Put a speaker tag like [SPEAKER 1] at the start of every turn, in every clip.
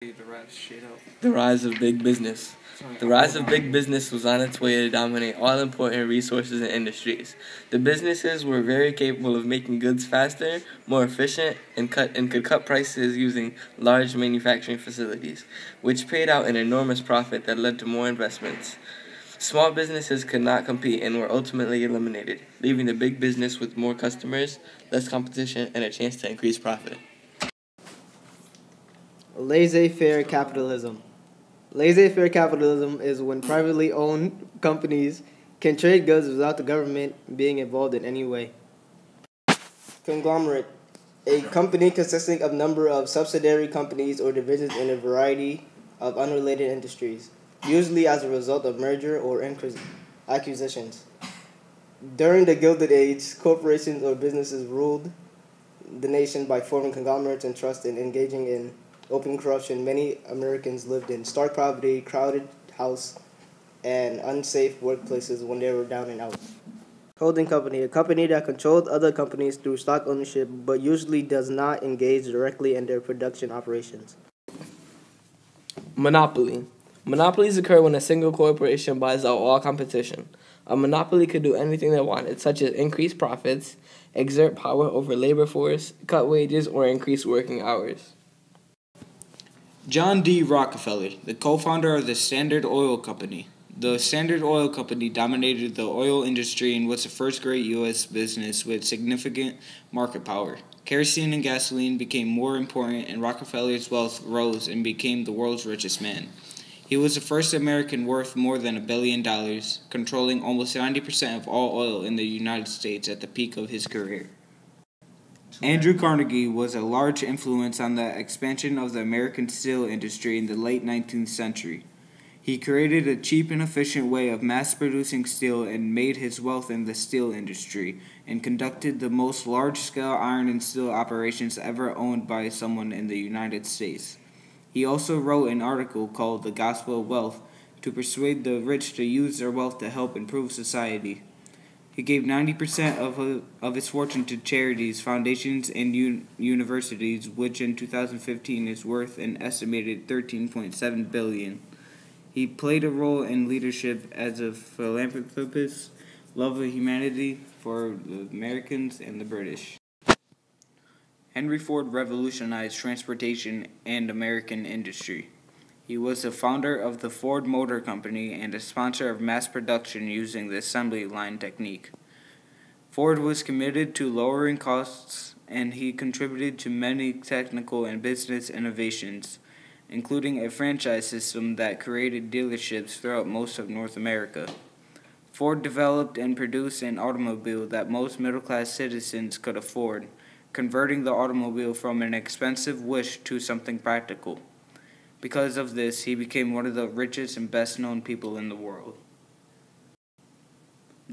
[SPEAKER 1] The rise of big business. The rise of big business was on its way to dominate all important resources and industries. The businesses were very capable of making goods faster, more efficient, and could cut prices using large manufacturing facilities, which paid out an enormous profit that led to more investments. Small businesses could not compete and were ultimately eliminated, leaving the big business with more customers, less competition, and a chance to increase profit.
[SPEAKER 2] Laissez-faire capitalism. Laissez-faire capitalism is when privately owned companies can trade goods without the government being involved in any way. Conglomerate. A company consisting of a number of subsidiary companies or divisions in a variety of unrelated industries, usually as a result of merger or acquisitions. During the Gilded Age, corporations or businesses ruled the nation by forming conglomerates and trusts and engaging in open corruption. Many Americans lived in stark poverty, crowded house, and unsafe workplaces when they were down and out. Holding company, a company that controlled other companies through stock ownership but usually does not engage directly in their production operations.
[SPEAKER 1] Monopoly. Monopolies occur when a single corporation buys out all competition. A monopoly could do anything they wanted, such as increase profits, exert power over labor force, cut wages, or increase working hours.
[SPEAKER 3] John D. Rockefeller, the co-founder of the Standard Oil Company. The Standard Oil Company dominated the oil industry and was the first great U.S. business with significant market power. Kerosene and gasoline became more important, and Rockefeller's wealth rose and became the world's richest man. He was the first American worth more than $1 billion, controlling almost 90% of all oil in the United States at the peak of his career. Andrew Carnegie was a large influence on the expansion of the American steel industry in the late 19th century. He created a cheap and efficient way of mass-producing steel and made his wealth in the steel industry, and conducted the most large-scale iron and steel operations ever owned by someone in the United States. He also wrote an article called The Gospel of Wealth to persuade the rich to use their wealth to help improve society. He gave 90% of his fortune to charities, foundations, and universities, which in 2015 is worth an estimated $13.7 billion. He played a role in leadership as a philanthropist, love of humanity for the Americans and the British. Henry Ford revolutionized transportation and American industry. He was the founder of the Ford Motor Company and a sponsor of mass production using the assembly line technique. Ford was committed to lowering costs, and he contributed to many technical and business innovations, including a franchise system that created dealerships throughout most of North America. Ford developed and produced an automobile that most middle-class citizens could afford, converting the automobile from an expensive wish to something practical. Because of this, he became one of the richest and best-known people in the world.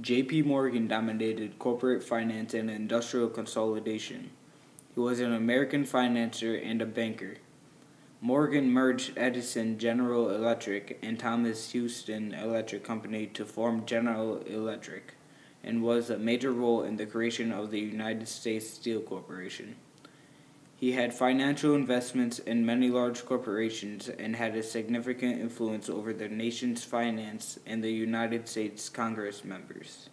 [SPEAKER 3] J.P. Morgan dominated corporate finance and industrial consolidation. He was an American financier and a banker. Morgan merged Edison General Electric and Thomas Houston Electric Company to form General Electric, and was a major role in the creation of the United States Steel Corporation. He had financial investments in many large corporations and had a significant influence over the nation's finance and the United States Congress members.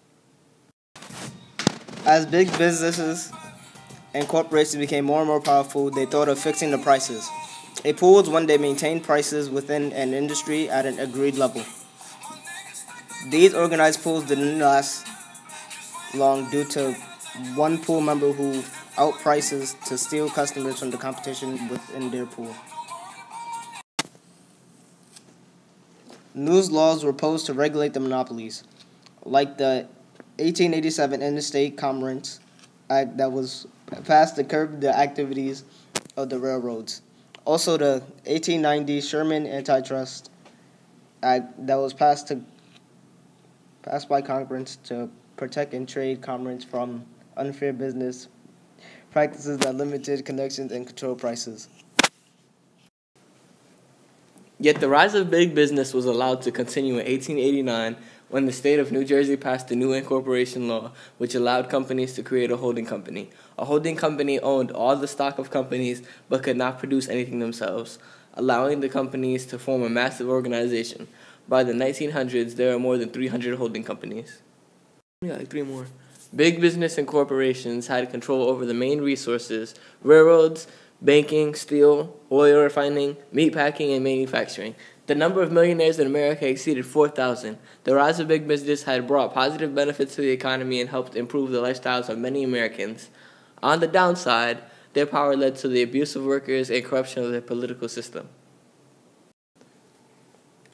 [SPEAKER 2] As big businesses and corporations became more and more powerful, they thought of fixing the prices. A pool is when they maintain prices within an industry at an agreed level. These organized pools didn't last long due to one pool member who outprices to steal customers from the competition within their pool. New laws were posed to regulate the monopolies, like the 1887 Interstate Commerce Act that was passed to curb the activities of the railroads. Also, the 1890 Sherman Antitrust Act that was passed by Congress to protect and trade commerce from unfair business practices that limited connections and controlled prices.
[SPEAKER 1] Yet the rise of big business was allowed to continue in 1889 when the state of New Jersey passed the new incorporation law, which allowed companies to create a holding company. A holding company owned all the stock of companies but could not produce anything themselves. allowing the companies to form a massive organization. By the 1900s, there are more than 300 holding companies. We got like three more. Big business and corporations had control over the main resources: railroads, banking, steel, oil refining, meatpacking, and manufacturing. The number of millionaires in America exceeded 4,000. The rise of big business had brought positive benefits to the economy and helped improve the lifestyles of many Americans. On the downside, their power led to the abuse of workers and corruption of the political system.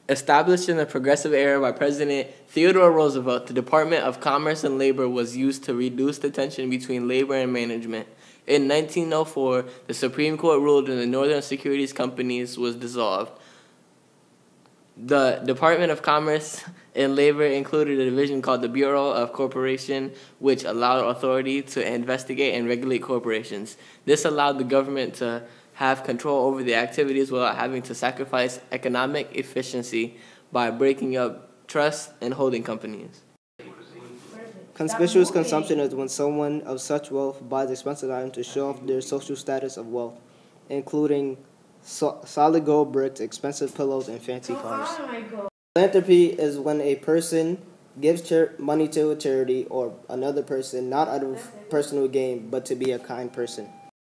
[SPEAKER 1] Established in the progressive era by President Theodore Roosevelt, the Department of Commerce and Labor was used to reduce the tension between labor and management. In 1904, the Supreme Court ruled and the Northern Securities Companies was dissolved. The Department of Commerce and Labor included a division called the Bureau of Corporation, which allowed authority to investigate and regulate corporations. This allowed the government to have control over the activities without having to sacrifice economic efficiency by breaking up trusts and holding companies.
[SPEAKER 2] Conspicuous consumption is when someone of such wealth buys expensive items to show off their social status of wealth, including solid gold bricks, expensive pillows, and fancy cars. Philanthropy is when a person gives money to a charity or another person, not out of personal gain, but to be a kind person.